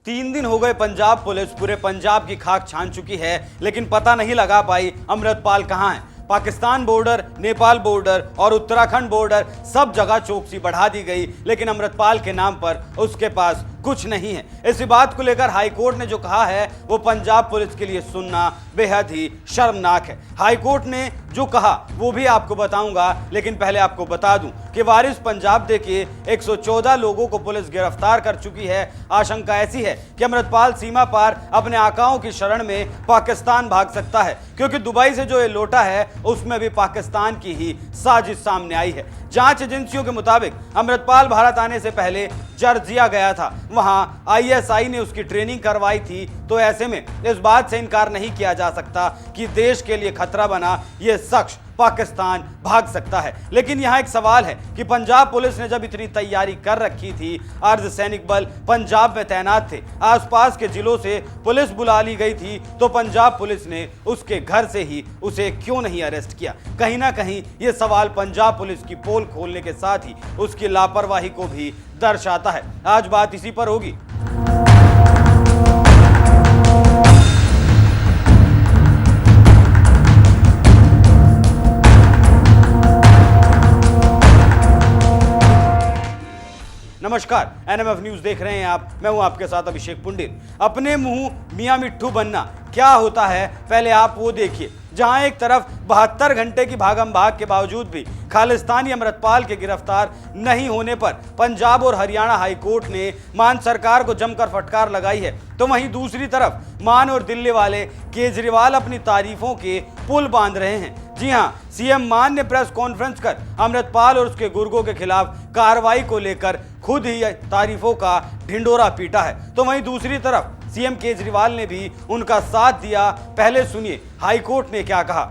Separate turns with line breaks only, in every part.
3 दिन हो गए पंजाब पुलिस पूरे पंजाब की खाक छान चुकी है, लेकिन पता नहीं लगा पाई अमृतपाल कहां है। पाकिस्तान बॉर्डर, नेपाल बॉर्डर और उत्तराखंड बॉर्डर सब जगह चौकसी बढ़ा दी गई, लेकिन अमृतपाल के नाम पर उसके पास कुछ नहीं है। इसी बात को लेकर हाईकोर्ट ने जो कहा है वो पंजाब पुलिस के लिए सुनना बेहद ही शर्मनाक है। हाईकोर्ट ने जो कहा वो भी आपको बताऊंगा, लेकिन पहले आपको बता दूं कि वारिस पंजाब देखिए 114 लोगों को पुलिस गिरफ्तार कर चुकी है। आशंका ऐसी है कि अमृतपाल सीमा पार अपने आकाओं की शरण में पाकिस्तान भाग सकता है, क्योंकि दुबई से जो ये लौटा है उसमें भी पाकिस्तान की ही साजिश सामने आई है। जांच एजेंसियों के मुताबिक अमृतपाल भारत आने से पहले जॉर्जिया गया था, वहां आईएसआई ने उसकी ट्रेनिंग करवाई थी। तो ऐसे में इस बात से इनकार नहीं किया जा सकता कि देश के लिए खतरा बना ये शख्स पाकिस्तान भाग सकता है। लेकिन यहां एक सवाल है कि पंजाब पुलिस ने जब इतनी तैयारी कर रखी थी, अर्धसैनिक बल पंजाब में तैनात थे, आसपास के जिलों से पुलिस बुला ली गई थी, तो पंजाब पुलिस ने उसके घर से ही उसे क्यों नहीं अरेस्ट किया? कहीं ना कहीं यह सवाल पंजाब पुलिस की पोल खोलने के साथ ही उसकी लापरवाही को भी दर्शाता है। आज बात इसी पर होगी। नमस्कार, एनएमएफ न्यूज देख रहे हैं आप। मैं हूं आपके साथ अभिषेक पुंडिल। अपने मुंह मियां मिट्ठू बनना क्या होता है पहले आप वो देखिए। जहां एक तरफ 72 घंटे की भागम भाग के बावजूद भी खालिस्तानी अमृतपाल के गिरफ्तार नहीं होने पर पंजाब और हरियाणा हाईकोर्ट ने मान सरकार को जमकर फटकार लगाई है, तो वहीं दूसरी तरफ मान और दिल्ली वाले केजरीवाल अपनी तारीफों के पुल बांध रहे हैं। जी हां, सीएम मान ने प्रेस कॉन्फ्रेंस कर अमृतपाल और उसके गुर्गों के खिलाफ कार्रवाई को लेकर खुद ही तारीफों का ढिंडोरा पीटा है। तो वहीं दूसरी तरफ सीएम केजरीवाल ने भी उनका साथ दिया। पहले सुनिए हाईकोर्ट ने क्या कहा।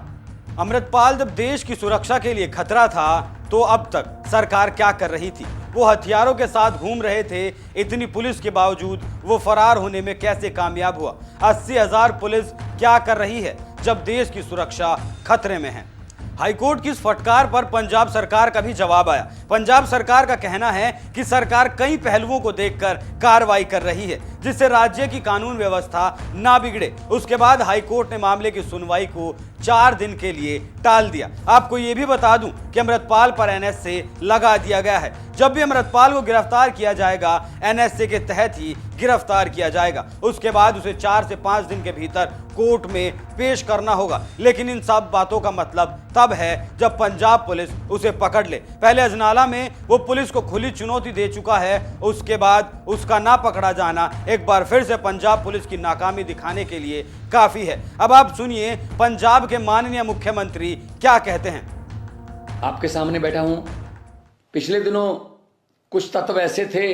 अमृतपाल जब देश की सुरक्षा के लिए खतरा था तो अब तक सरकार क्या कर रही थी? वो हथियारों के साथ घूम रहे थे, इतनी पुलिस के बावजूद वो फरार होने में कैसे कामयाब हुआ? 80,000 पुलिस क्या कर रही है जब देश की सुरक्षा खतरे में है? हाईकोर्ट की इस फटकार पर पंजाब सरकार का भी जवाब आया। पंजाब सरकार का कहना है कि सरकार कई पहलुओं को देखकर कार्रवाई कर रही है, जिससे राज्य की कानून व्यवस्था ना बिगड़े। उसके बाद हाईकोर्ट ने मामले की सुनवाई को 4 दिन के लिए टाल दिया। आपको यह भी बता दूं कि अमृतपाल पर एनएसए लगा दिया गया है। जब भी अमृतपाल को गिरफ्तार किया जाएगा, एनएसए के तहत ही गिरफ्तार किया जाएगा। उसके बाद उसे 4 से 5 दिन के भीतर कोर्ट में पेश करना होगा। लेकिन इन सब बातों का मतलब तब है जब पंजाब पुलिस उसे पकड़ ले। पहले अजनाला में वो पुलिस को खुली चुनौती दे चुका है, उसके बाद उसका ना पकड़ा जाना एक बार फिर से पंजाब पुलिस की नाकामी दिखाने के लिए काफी है। अब आप सुनिए पंजाब के माननीय मुख्यमंत्री क्या कहते हैं।
आपके सामने बैठा हूं। पिछले दिनों कुछ तत्व ऐसे थे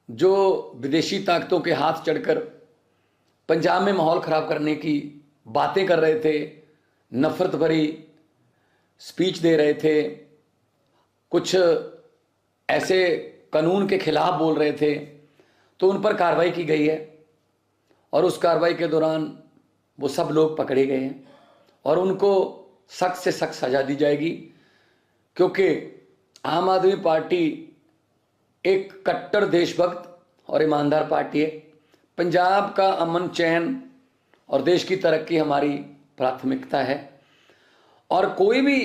जो विदेशी ताकतों के हाथ चढ़कर पंजाब में माहौल खराब करने की बातें कर रहे थे, नफरत भरी स्पीच दे रहे थे, कुछ ऐसे कानून के खिलाफ बोल रहे थे। तो उन पर कार्रवाई की गई है और उस कार्रवाई के दौरान वो सब लोग पकड़े गए हैं और उनको सख्त से सख्त सजा दी जाएगी, क्योंकि आम आदमी पार्टी एक कट्टर देशभक्त और ईमानदार पार्टी है। पंजाब का अमन चैन और देश की तरक्की हमारी प्राथमिकता है और कोई भी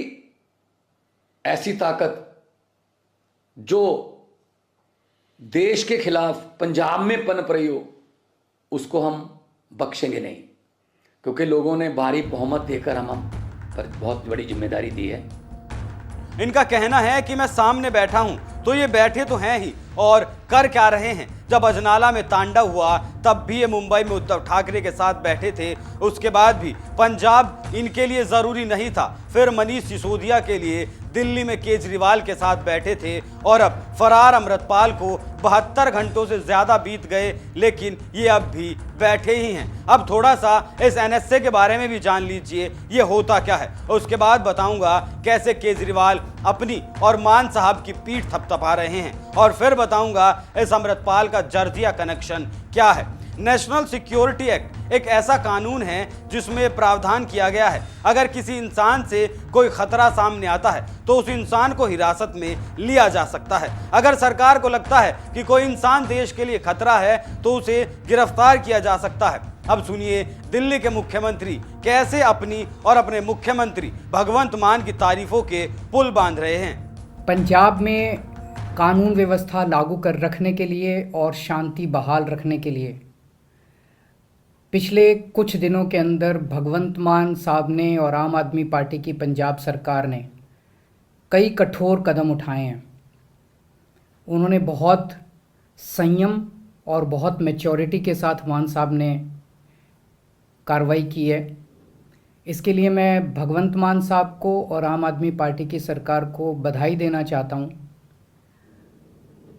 ऐसी ताकत जो देश के खिलाफ पंजाब में पनप रही हो उसको हम बख्शेंगे नहीं, क्योंकि लोगों ने भारी बहुमत देकर हम पर बहुत बड़ी जिम्मेदारी दी है।
इनका कहना है कि मैं सामने बैठा हूं तो ये बैठे तो हैं ही, और कर क्या रहे हैं? जब अजनाला में तांडव हुआ तब भी ये मुंबई में उद्धव ठाकरे के साथ बैठे थे। उसके बाद भी पंजाब इनके लिए जरूरी नहीं था। फिर मनीष सिसोदिया के लिए दिल्ली में केजरीवाल के साथ बैठे थे और अब फरार अमृतपाल को 72 घंटों से ज्यादा बीत गए, लेकिन ये अब भी बैठे ही हैं। अब थोड़ा सा इस एनएसए के बारे में भी जान लीजिए, ये होता क्या है। उसके बाद बताऊंगा कैसे केजरीवाल अपनी और मान साहब की पीठ थपथपा रहे हैं, और फिर बताऊंगा इस अमृतपाल का जॉर्जिया कनेक्शन क्या है। नेशनल सिक्योरिटी एक्ट एक ऐसा कानून है जिसमें प्रावधान किया गया है अगर किसी इंसान से कोई खतरा सामने आता है तो उस इंसान को हिरासत में लिया जा सकता है। अगर सरकार को लगता है कि कोई इंसान देश के लिए खतरा है तो उसे गिरफ्तार किया जा सकता है। अब सुनिए दिल्ली के मुख्यमंत्री कैसे अपनी और अपने मुख्यमंत्री भगवंत मान की तारीफों के पुल बांध रहे हैं।
पंजाब में कानून व्यवस्था लागू कर रखने के लिए और शांति बहाल रखने के लिए पिछले कुछ दिनों के अंदर भगवंत मान साहब ने और आम आदमी पार्टी की पंजाब सरकार ने कई कठोर कदम उठाए हैं। उन्होंने बहुत संयम और बहुत मैच्योरिटी के साथ मान साहब ने कार्रवाई की है। इसके लिए मैं भगवंत मान साहब को और आम आदमी पार्टी की सरकार को बधाई देना चाहता हूँ।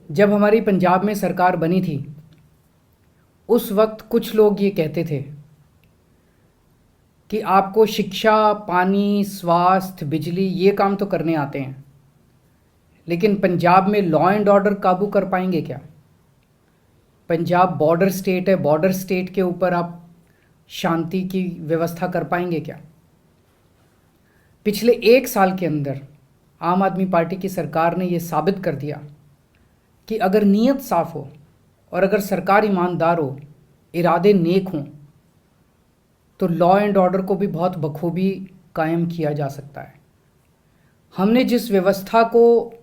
जब हमारी पंजाब में सरकार बनी थी उस वक्त कुछ लोग ये कहते थे कि आपको शिक्षा, पानी, स्वास्थ्य, बिजली ये काम तो करने आते हैं, लेकिन पंजाब में लॉ एंड ऑर्डर काबू कर पाएंगे क्या? पंजाब बॉर्डर स्टेट है, बॉर्डर स्टेट के ऊपर आप शांति की व्यवस्था कर पाएंगे क्या? पिछले 1 साल के अंदर आम आदमी पार्टी की सरकार ने ये साबित कर दिया कि अगर नीयत साफ हो और अगर सरकार ईमानदार हो, इरादे नेक हों, तो लॉ एंड ऑर्डर को भी बहुत बखूबी कायम किया जा सकता है। हमने जिस व्यवस्था को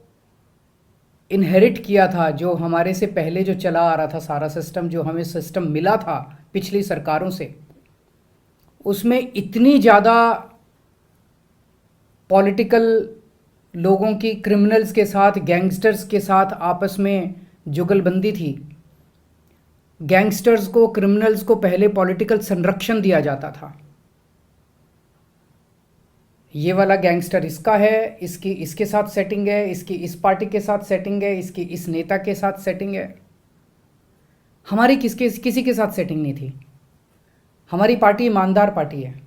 इनहेरिट किया था, जो हमारे से पहले जो चला आ रहा था सारा सिस्टम, जो हमें सिस्टम मिला था पिछली सरकारों से, उसमें इतनी ज़्यादा पॉलिटिकल लोगों की क्रिमिनल्स के साथ, गैंगस्टर्स के साथ आपस में जुगलबंदी थी। गैंगस्टर्स को, क्रिमिनल्स को पहले पॉलिटिकल संरक्षण दिया जाता था। ये वाला गैंगस्टर इसका है, इसकी इसके साथ सेटिंग है, इसकी इस पार्टी के साथ सेटिंग है, इसकी इस नेता के साथ सेटिंग है। हमारी किसी के साथ सेटिंग नहीं थी। हमारी पार्टी ईमानदार पार्टी है।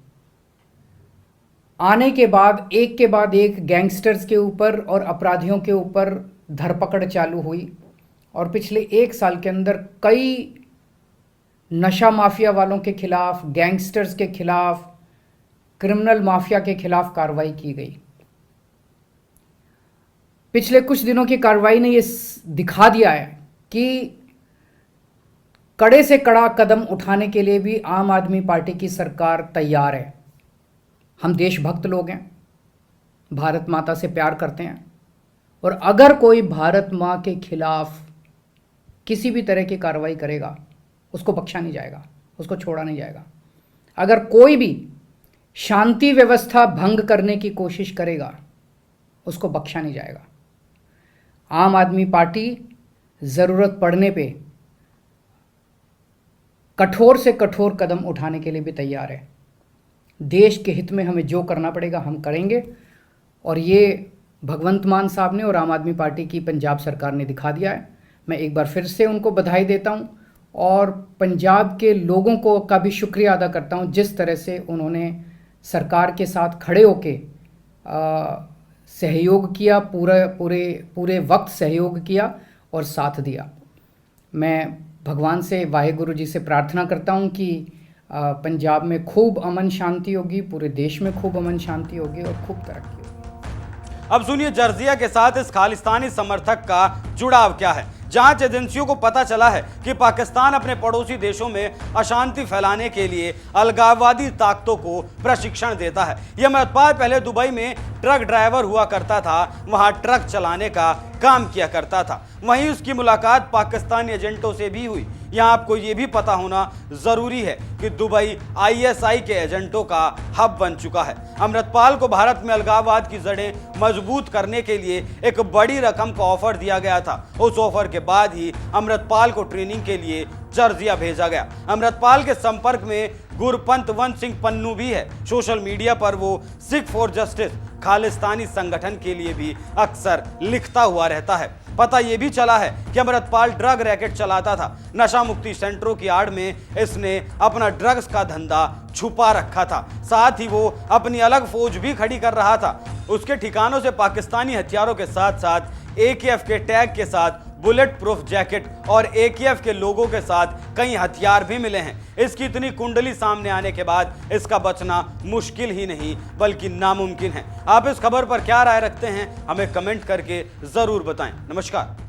आने के बाद एक गैंगस्टर्स के ऊपर और अपराधियों के ऊपर धरपकड़ चालू हुई और पिछले 1 साल के अंदर कई नशा माफिया वालों के खिलाफ, गैंगस्टर्स के खिलाफ, क्रिमिनल माफिया के खिलाफ कार्रवाई की गई। पिछले कुछ दिनों की कार्रवाई ने ये दिखा दिया है कि कड़े से कड़ा कदम उठाने के लिए भी आम आदमी पार्टी की सरकार तैयार है। हम देशभक्त लोग हैं, भारत माता से प्यार करते हैं, और अगर कोई भारत माँ के खिलाफ किसी भी तरह की कार्रवाई करेगा उसको बख्शा नहीं जाएगा, उसको छोड़ा नहीं जाएगा। अगर कोई भी शांति व्यवस्था भंग करने की कोशिश करेगा उसको बख्शा नहीं जाएगा। आम आदमी पार्टी ज़रूरत पड़ने पे कठोर से कठोर कदम उठाने के लिए भी तैयार है। देश के हित में हमें जो करना पड़ेगा हम करेंगे, और ये भगवंत मान साहब ने और आम आदमी पार्टी की पंजाब सरकार ने दिखा दिया है। मैं एक बार फिर से उनको बधाई देता हूं और पंजाब के लोगों को का भी शुक्रिया अदा करता हूं, जिस तरह से उन्होंने सरकार के साथ खड़े होके सहयोग किया, पूरे वक्त सहयोग किया और साथ दिया। मैं भगवान से, वाहेगुरु जी से प्रार्थना करता हूं कि पंजाब में खूब अमन शांति होगी, पूरे देश में खूब अमन शांति होगी और खूब तरक्की होगी।
अब सुनिए जर्जिया के साथ इस खालिस्तानी समर्थक का जुड़ाव क्या है। जांच एजेंसियों को पता चला है कि पाकिस्तान अपने पड़ोसी देशों में अशांति फैलाने के लिए अलगाववादी ताकतों को प्रशिक्षण देता है। यह अमृतपाल पहले दुबई में ट्रक ड्राइवर हुआ करता था, वहां ट्रक चलाने का काम किया करता था। वहीं उसकी मुलाकात पाकिस्तानी एजेंटों से भी हुई। यहाँ आपको ये भी पता होना जरूरी है कि दुबई आईएसआई के एजेंटों का हब बन चुका है। अमृतपाल को भारत में अलगाववाद की जड़ें मजबूत करने के लिए एक बड़ी रकम का ऑफर दिया गया था। उस ऑफर के बाद ही अमृतपाल को ट्रेनिंग के लिए जर्जिया भेजा गया। अमृतपाल के संपर्क में गुरपंतवंत सिंह पन्नू भी है। सोशल मीडिया पर वो सिख फॉर जस्टिस खालिस्तानी संगठन के लिए भी अक्सर लिखता हुआ रहता है। पता ये भी चला है कि अमृतपाल ड्रग रैकेट चलाता था। नशा मुक्ति सेंटरों की आड़ में इसने अपना ड्रग्स का धंधा छुपा रखा था। साथ ही वो अपनी अलग फौज भी खड़ी कर रहा था। उसके ठिकानों से पाकिस्तानी हथियारों के साथ साथ AKF के टैग के साथ बुलेट प्रूफ जैकेट और AKF के लोगों के साथ कई हथियार भी मिले हैं। इसकी इतनी कुंडली सामने आने के बाद इसका बचना मुश्किल ही नहीं बल्कि नामुमकिन है। आप इस खबर पर क्या राय रखते हैं, हमें कमेंट करके जरूर बताएं। नमस्कार।